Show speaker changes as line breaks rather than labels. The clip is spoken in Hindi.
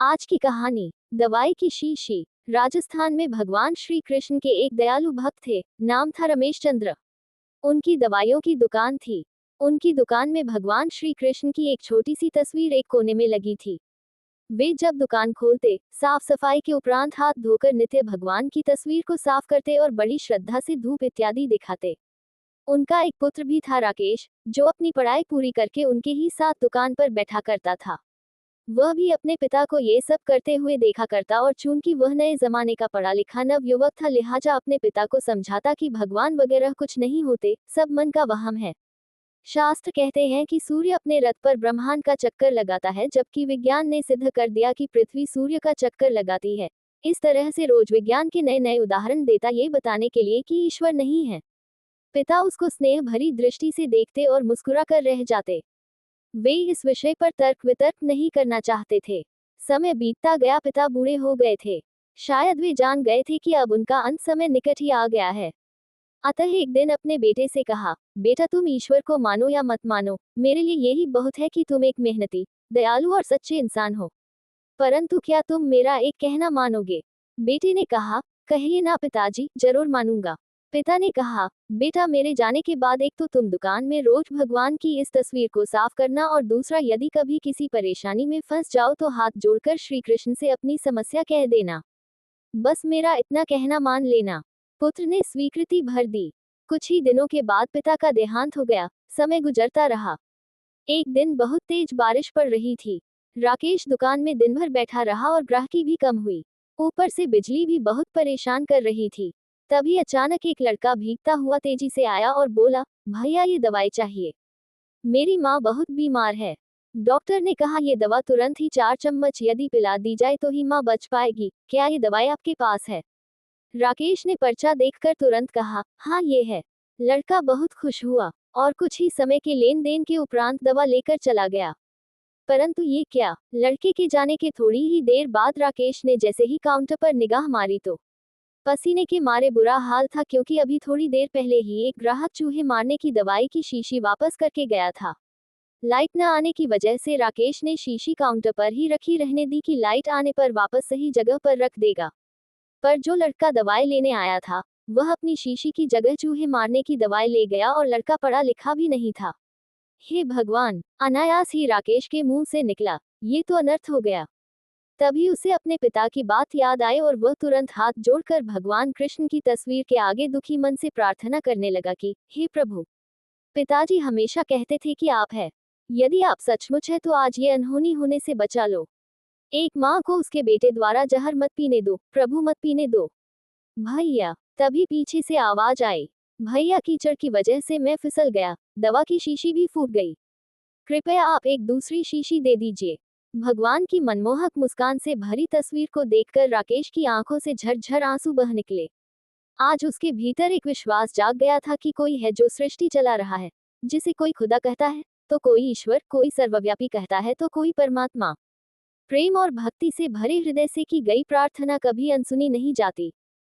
आज की कहानी दवाई की शीशी। राजस्थान में भगवान श्री कृष्ण के एक दयालु भक्त थे। नाम था रमेश चंद्र। उनकी दवाइयों की दुकान थी। उनकी दुकान में भगवान श्री कृष्ण की एक छोटी सी तस्वीर एक कोने में लगी थी। वे जब दुकान खोलते, साफ सफाई के उपरांत हाथ धोकर नित्य भगवान की तस्वीर को साफ करते और बड़ी श्रद्धा से धूप इत्यादि दिखाते। उनका एक पुत्र भी था राकेश, जो अपनी पढ़ाई पूरी करके उनके ही साथ दुकान पर बैठा करता था। वह भी अपने पिता को ये सब करते हुए देखा करता और चूंकि वह नए जमाने का पढ़ा लिखा नव युवक था, लिहाजा अपने पिता को समझाता कि भगवान वगैरह कुछ नहीं होते, सब मन का वहम है। शास्त्र कहते हैं कि सूर्य अपने रथ पर ब्रह्मांड का चक्कर लगाता है, जबकि विज्ञान ने सिद्ध कर दिया कि पृथ्वी सूर्य का चक्कर लगाती है। इस तरह से रोज विज्ञान के नए नए उदाहरण देता, ये बताने के लिए कि ईश्वर नहीं है। पिता उसको स्नेह भरी दृष्टि से देखते और मुस्कुरा कर रह जाते। वे इस विषय पर तर्क वितर्क नहीं करना चाहते थे। समय बीतता गया, पिता बूढ़े हो गए थे। शायद वे जान गए थे कि अब उनका अंत समय निकट ही आ गया है। अतः एक दिन अपने बेटे से कहा, बेटा तुम ईश्वर को मानो या मत मानो, मेरे लिए यही बहुत है कि तुम एक मेहनती, दयालु और सच्चे इंसान हो। परंतु क्या तुम मेरा एक कहना मानोगे? बेटे ने कहा, कहिए ना पिताजी, जरूर मानूंगा। पिता ने कहा, बेटा मेरे जाने के बाद एक तो तुम दुकान में रोज भगवान की इस तस्वीर को साफ करना, और दूसरा यदि कभी किसी परेशानी में फंस जाओ तो हाथ जोड़कर श्री कृष्ण से अपनी समस्या कह देना। बस मेरा इतना कहना मान लेना। पुत्र ने स्वीकृति भर दी। कुछ ही दिनों के बाद पिता का देहांत हो गया। समय गुजरता रहा। एक दिन बहुत तेज बारिश पड़ रही थी। राकेश दुकान में दिन भर बैठा रहा और ग्राहकी भी कम हुई। ऊपर से बिजली भी बहुत परेशान कर रही थी। तभी अचानक एक लड़का भीगता हुआ तेजी से आया और बोला, भैया ये दवाई चाहिए, मेरी माँ बहुत बीमार है। डॉक्टर ने कहा ये दवा तुरंत ही 4 चम्मच यदि पिला दी जाए तो ही माँ बच पाएगी, क्या ये दवाई आपके पास है? राकेश ने पर्चा देखकर तुरंत कहा, हाँ ये है। लड़का बहुत खुश हुआ और कुछ ही समय के लेन देन के उपरांत दवा लेकर चला गया। परंतु ये क्या, लड़के के जाने के थोड़ी ही देर बाद राकेश ने जैसे ही काउंटर पर निगाह मारी तो पसीने के मारे बुरा हाल था, क्योंकि अभी थोड़ी देर पहले ही एक ग्राहक चूहे मारने की दवाई की शीशी वापस करके गया था। लाइट न आने की वजह से राकेश ने शीशी काउंटर पर ही रखी रहने दी कि लाइट आने पर वापस सही जगह पर रख देगा। पर जो लड़का दवाई लेने आया था, वह अपनी शीशी की जगह चूहे मारने की दवाई ले गया, और लड़का पढ़ा लिखा भी नहीं था। हे भगवान, अनायास ही राकेश के मुंह से निकला, ये तो अनर्थ हो गया। तभी उसे अपने पिता की बात याद आई और वह तुरंत हाथ जोड़कर भगवान कृष्ण की तस्वीर के आगे दुखी मन से प्रार्थना करने लगा कि हे प्रभु, पिताजी हमेशा कहते थे कि आप है, यदि आप सचमुच है तो आज ये अनहोनी होने से बचा लो। एक माँ को उसके बेटे द्वारा जहर मत पीने दो, प्रभु मत पीने दो। भैया, तभी पीछे से आवाज आई, भैया कीचड़ की वजह से मैं फिसल गया, दवा की शीशी भी फूट गई, कृपया आप एक दूसरी शीशी दे दीजिए। भगवान की मनमोहक मुस्कान से भरी तस्वीर को देखकर राकेश की आंखों से झरझर आंसू बह निकले। आज उसके भीतर एक विश्वास जाग गया था कि कोई है जो सृष्टि चला रहा है। जिसे कोई खुदा कहता है तो कोई ईश्वर, कोई सर्वव्यापी कहता है तो कोई परमात्मा। प्रेम और भक्ति से भरे हृदय से की गई प्रार्थना कभी अनसुनी नहीं जाती।